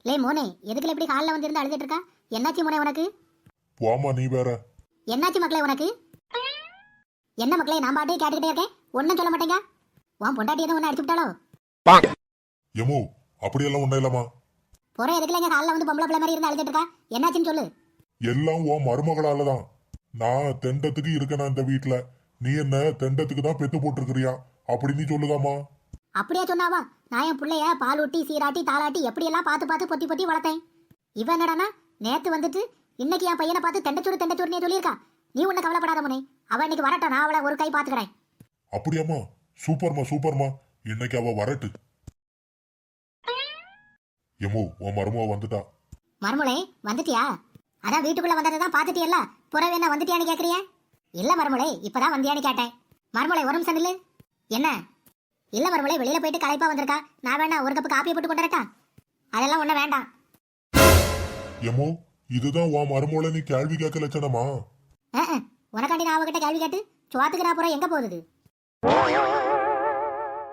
லே மோனே, எதுக்குல இப்படி காலில் வந்து இருந்து அழுதுட்டு இருக்கா? என்னாச்சு மோனே உனக்கு? போமா நீ வேற. என்னாச்சு மக்களே உனக்கு? என்ன மக்களே, நான் பாட்டே கேட்டுக்கிட்டே இருக்கேன், ஒன்னும் சொல்ல மாட்டேங்க. உன் பொண்டாட்டி எதுவும் ஒன்று அடிச்சு விட்டாலோ? எமோ அப்படியெல்லாம் ஒண்ணும் இல்லம்மா. போற எதுக்குல எங்க காலில் வந்து பொம்பளை பிள்ளை மாதிரி இருந்து அழுதுட்டு இருக்கா? என்னாச்சுன்னு சொல்லு. எல்லாம் உன் மருமகளால தான். நான் தெண்டத்துக்கு இருக்கேனா இந்த வீட்டுல, நீ என்ன தெண்டத்துக்கு தான் பெத்து போட்டிருக்கிறியா அப்படின்னு சொல்லுதாமா. அப்படியே சொன்னாவா? நான் என் பிள்ளைய பால் ஊட்டி சீராட்டி தாளாட்டி எப்படியெல்லாம் பார்த்து பார்த்து பொத்தி பொத்தி வளர்த்தேன். இவன் என்னடானா நேத்து வந்துட்டு இன்னைக்கு என் பையனை பார்த்து தெண்டச்சூடுனே சொல்லியிருக்கா. நீ உன்னை கவலைப்படாத முனே, அவ இன்னைக்கு வரட்டும், நான் அவளை ஒரு கை பார்த்துக்கிறேன். அப்படியாம்மா? சூப்பர்மா சூப்பர்மா, இன்னைக்கு அவ வரட்டு. எமோ உன் மருமக வந்துட்டா. மருமலை வந்துட்டியா? அதான் வீட்டுக்குள்ள வந்ததை தான் பார்த்துட்டியல்ல, புறவே என்ன வந்துட்டியான்னு கேட்குறிய? இல்ல மருமலை, இப்பதான் வந்தியான்னு கேட்டேன். மருமலை ஒரு நிமிஷம் நில்லு. என்ன? இல்ல மருமலை, வெளியில போயிட்டு களைப்பா வந்திருக்கா, நான் வேணா ஒரு கப்பு காப்பியை போட்டு கொண்டு வரட்டா? அதெல்லாம் ஒன்றும் வேண்டாம். எமோ இதுதான் உன் மருமகளை நீ கேள்வி கேட்க லட்சணமா? உனக்காண்டி நான் அவகிட்ட கேள்வி கேட்டு சுவாத்துக்கு நான் புறம் எங்க போகுது?